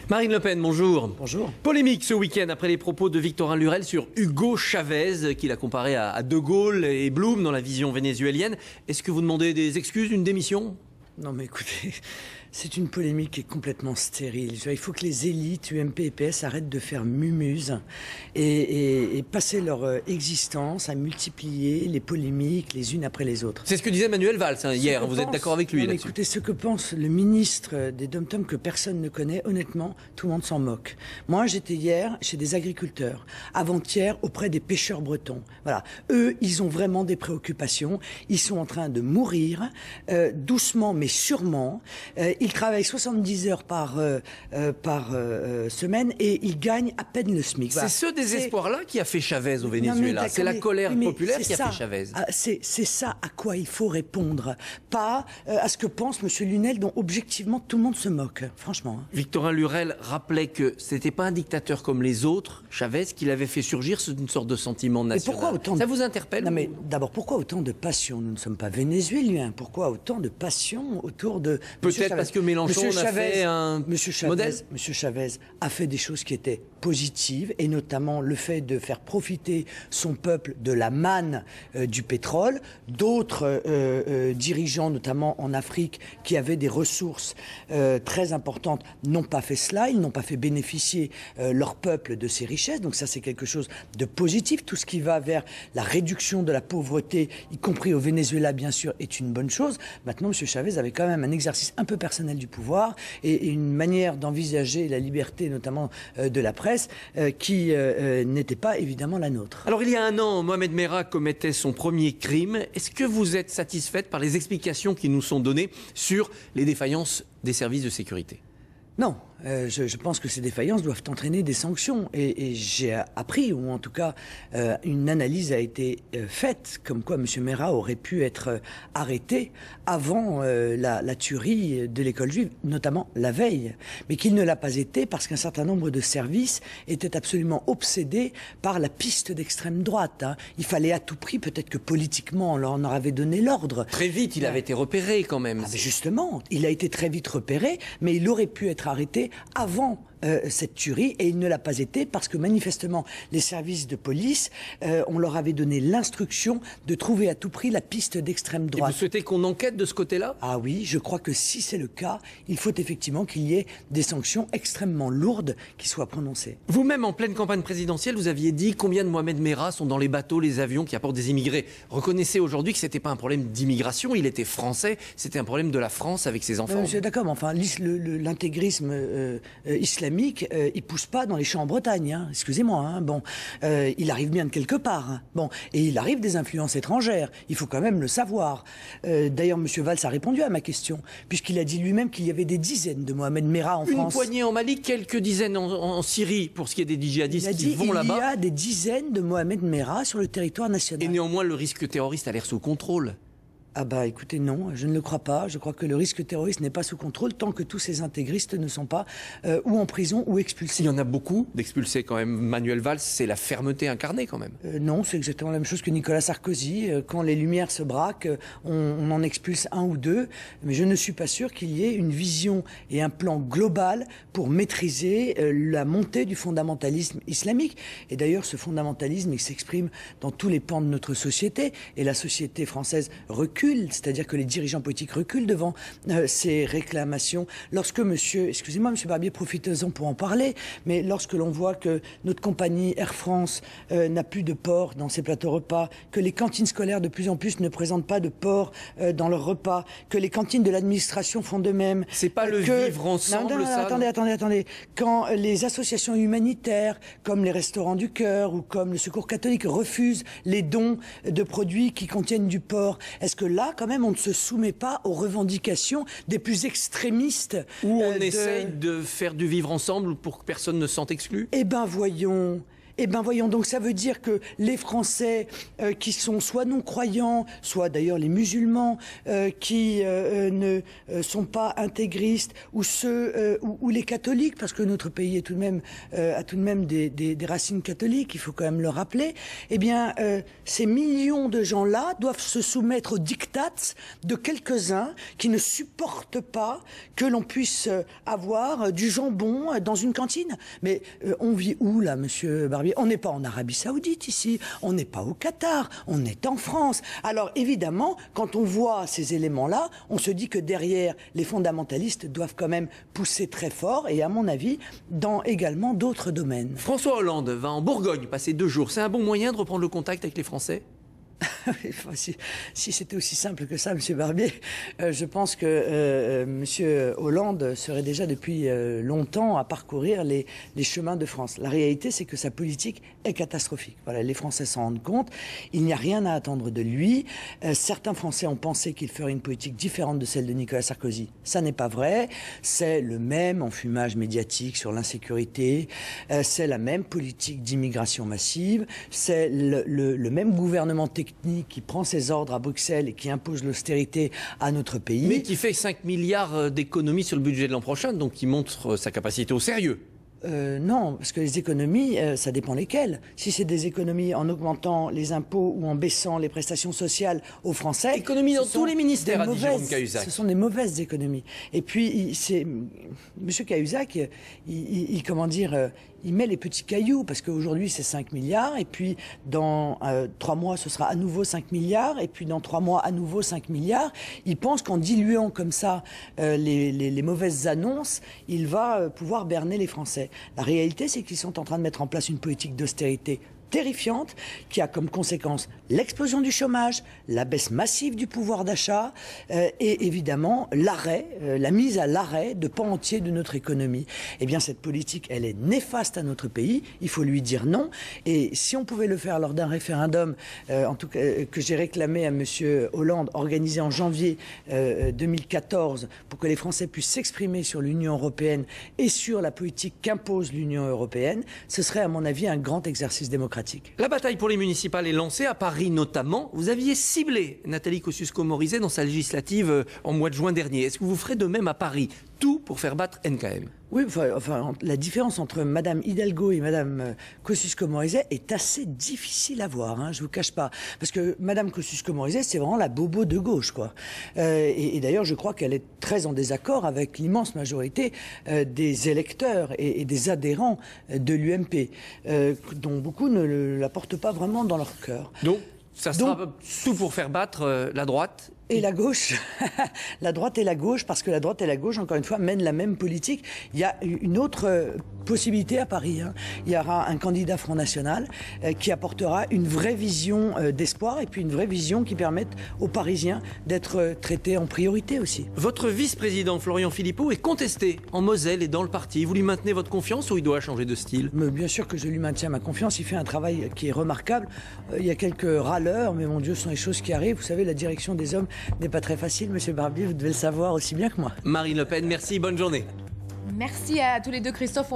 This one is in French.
Marine Le Pen, bonjour. Bonjour. Polémique ce week-end après les propos de Victorin Lurel sur Hugo Chavez, qu'il a comparé à De Gaulle et Blum dans la vision vénézuélienne. Est-ce que vous demandez des excuses, une démission ? Non mais écoutez, c'est une polémique qui est complètement stérile. Il faut que les élites UMP et PS arrêtent de faire mumuse et passer leur existence à multiplier les polémiques les unes après les autres. C'est ce que disait Manuel Valls hier, vous êtes d'accord avec lui là-dessus ? Écoutez, ce que pense le ministre des Dom-Tom que personne ne connaît, honnêtement, tout le monde s'en moque. Moi, j'étais hier chez des agriculteurs, avant-hier auprès des pêcheurs bretons. Voilà, eux, ils ont vraiment des préoccupations, ils sont en train de mourir, doucement mais sûrement. Ils travaillent 70 heures par semaine et ils gagnent à peine le SMIC. Voilà. C'est ce désespoir-là qui a fait Chavez au Venezuela. C'est la colère populaire qui a fait Chavez. C'est ça à quoi il faut répondre, pas à ce que pense M. Lunel, dont objectivement tout le monde se moque, franchement. Victorin Lurel rappelait que c'était pas un dictateur comme les autres, Chavez, qu'il avait fait surgir une sorte de sentiment national. Pourquoi autant Ça vous interpelle ? Non mais d'abord, pourquoi autant de passion? Nous ne sommes pas vénézuéliens. Pourquoi autant de passion autour de... Peut-être parce que Mélenchon a fait un modèle. Monsieur Chavez a fait des choses qui étaient positives, et notamment le fait de faire profiter son peuple de la manne du pétrole. D'autres dirigeants, notamment en Afrique, qui avaient des ressources très importantes, n'ont pas fait cela. Ils n'ont pas fait bénéficier leur peuple de ces richesses. Donc ça, c'est quelque chose de positif. Tout ce qui va vers la réduction de la pauvreté, y compris au Venezuela, bien sûr, est une bonne chose. Maintenant, monsieur Chavez avait quand même un exercice un peu personnel du pouvoir et une manière d'envisager la liberté, notamment de la presse, qui n'était pas évidemment la nôtre. Alors il y a un an, Mohamed Merah commettait son premier crime. Est-ce que vous êtes satisfaite par les explications qui nous sont données sur les défaillances des services de sécurité ? Non, je pense que ces défaillances doivent entraîner des sanctions. Et j'ai appris, ou en tout cas, une analyse a été faite, comme quoi M. Merah aurait pu être arrêté avant la tuerie de l'école juive, notamment la veille. Mais qu'il ne l'a pas été parce qu'un certain nombre de services étaient absolument obsédés par la piste d'extrême droite. Il fallait à tout prix, peut-être que politiquement, on leur en avait donné l'ordre. Très vite, il avait été repéré quand même. Mais justement, il a été très vite repéré, mais il aurait pu être arrêté avant cette tuerie, et il ne l'a pas été parce que manifestement les services de police, on leur avait donné l'instruction de trouver à tout prix la piste d'extrême droite. Et vous souhaitez qu'on enquête de ce côté-là ? Ah oui, je crois que si c'est le cas, il faut effectivement qu'il y ait des sanctions extrêmement lourdes qui soient prononcées. Vous-même, en pleine campagne présidentielle, vous aviez dit combien de Mohamed Merah sont dans les bateaux, les avions qui apportent des immigrés. Reconnaissez aujourd'hui que ce n'était pas un problème d'immigration, il était français, c'était un problème de la France avec ses enfants. Monsieur, d'accord, mais enfin, l'intégrisme islamique, il pousse pas dans les champs en Bretagne, excusez-moi. Bon, il arrive bien de quelque part. Bon, et il arrive des influences étrangères. Il faut quand même le savoir. D'ailleurs, monsieur Valls a répondu à ma question, puisqu'il a dit lui-même qu'il y avait des dizaines de Mohamed Merah en France. Une poignée en Mali, quelques dizaines en Syrie, pour ce qui est des djihadistes qui vont là-bas. Il y a des dizaines de Mohamed Merah sur le territoire national. Et néanmoins, le risque terroriste a l'air sous contrôle. Ah bah écoutez, non, je ne le crois pas. Je crois que le risque terroriste n'est pas sous contrôle tant que tous ces intégristes ne sont pas ou en prison ou expulsés. Il y en a beaucoup d'expulsés quand même. Manuel Valls, c'est la fermeté incarnée quand même. Non, c'est exactement la même chose que Nicolas Sarkozy. Quand les lumières se braquent, on en expulse un ou deux. Mais je ne suis pas sûr qu'il y ait une vision et un plan global pour maîtriser la montée du fondamentalisme islamique. Et d'ailleurs, ce fondamentalisme, il s'exprime dans tous les pans de notre société. Et la société française recule. C'est-à-dire que les dirigeants politiques reculent devant ces réclamations. Lorsque excusez-moi monsieur Barbier, profitez-en pour en parler, mais lorsque l'on voit que notre compagnie Air France n'a plus de porc dans ses plateaux repas, que les cantines scolaires de plus en plus ne présentent pas de porc dans leurs repas, que les cantines de l'administration font de même. C'est pas le vivre ensemble, non, ça. Attendez. Quand les associations humanitaires, comme les Restos du Cœur ou comme le Secours catholique, refusent les dons de produits qui contiennent du porc, est-ce que là, quand même, on ne se soumet pas aux revendications des plus extrémistes. Où on essaye de faire du vivre ensemble pour que personne ne se sente exclu. Eh ben voyons, Eh bien, voyons, donc ça veut dire que les Français qui sont soit non-croyants, soit d'ailleurs les musulmans qui ne sont pas intégristes, ou ceux ou les catholiques, parce que notre pays est tout de même, a tout de même des racines catholiques, il faut quand même le rappeler, eh bien, ces millions de gens-là doivent se soumettre aux diktats de quelques-uns qui ne supportent pas que l'on puisse avoir du jambon dans une cantine. Mais on vit où, là, monsieur Barbier? On n'est pas en Arabie Saoudite, ici. On n'est pas au Qatar. On est en France. Alors, évidemment, quand on voit ces éléments-là, on se dit que derrière, les fondamentalistes doivent quand même pousser très fort, et à mon avis, dans également d'autres domaines. François Hollande va en Bourgogne passer 2 jours. C'est un bon moyen de reprendre le contact avec les Français? Si c'était aussi simple que ça, monsieur Barbier, je pense que monsieur Hollande serait déjà depuis longtemps à parcourir les chemins de France. La réalité, c'est que sa politique est catastrophique. Voilà, les Français s'en rendent compte. Il n'y a rien à attendre de lui. Certains Français ont pensé qu'il ferait une politique différente de celle de Nicolas Sarkozy. Ça n'est pas vrai. C'est le même enfumage médiatique sur l'insécurité. C'est la même politique d'immigration massive. C'est le même gouvernement technique qui prend ses ordres à Bruxelles et qui impose l'austérité à notre pays. Mais qui fait 5 milliards d'économies sur le budget de l'an prochain, donc qui montre sa capacité au sérieux. Non, parce que les économies, ça dépend lesquelles. Si c'est des économies en augmentant les impôts ou en baissant les prestations sociales aux Français... Économies dans tous les ministères, a dit Jérôme Cahuzac. Ce sont des mauvaises économies. Et puis, M. Cahuzac, comment dire... il met les petits cailloux, parce qu'aujourd'hui c'est 5 milliards, et puis dans 3 mois ce sera à nouveau 5 milliards, et puis dans 3 mois à nouveau 5 milliards. Il pense qu'en diluant comme ça les mauvaises annonces, il va pouvoir berner les Français. La réalité, c'est qu'ils sont en train de mettre en place une politique d'austérité terrifiante qui a comme conséquence l'explosion du chômage, la baisse massive du pouvoir d'achat et évidemment l'arrêt, la mise à l'arrêt de pans entiers de notre économie. Eh bien, cette politique, elle est néfaste à notre pays. Il faut lui dire non. Et si on pouvait le faire lors d'un référendum, en tout cas que j'ai réclamé à monsieur Hollande, organisé en janvier 2014, pour que les Français puissent s'exprimer sur l'Union européenne et sur la politique qu'impose l'Union européenne, ce serait à mon avis un grand exercice démocratique. La bataille pour les municipales est lancée, à Paris notamment. Vous aviez ciblé Nathalie Kosciusko-Morizet dans sa législative en mois de juin dernier. Est-ce que vous ferez de même à Paris? Tout pour faire battre NKM? Oui, enfin, la différence entre Madame Hidalgo et Madame Kosciusko-Morizet est assez difficile à voir, hein, je vous cache pas. Parce que Madame Kosciusko-Morizet, c'est vraiment la bobo de gauche, quoi. Et d'ailleurs, je crois qu'elle est très en désaccord avec l'immense majorité des électeurs et des adhérents de l'UMP, dont beaucoup ne la portent pas vraiment dans leur cœur. Donc, ça sera tout pour faire battre la droite et la gauche, la droite et la gauche, parce que la droite et la gauche, encore une fois, mènent la même politique. Il y a une autre possibilité à Paris, hein. Il y aura un candidat Front National qui apportera une vraie vision d'espoir et puis une vraie vision qui permette aux Parisiens d'être traités en priorité aussi. Votre vice-président Florian Philippot est contesté en Moselle et dans le parti. Vous lui maintenez votre confiance ou il doit changer de style? Mais bien sûr que je lui maintiens ma confiance. Il fait un travail qui est remarquable. Il y a quelques râleurs, mais mon Dieu, ce sont les choses qui arrivent. Vous savez, la direction des hommes n'est pas très facile, monsieur Barbier, vous devez le savoir aussi bien que moi. Marine Le Pen, merci, bonne journée. Merci à tous les deux, Christophe.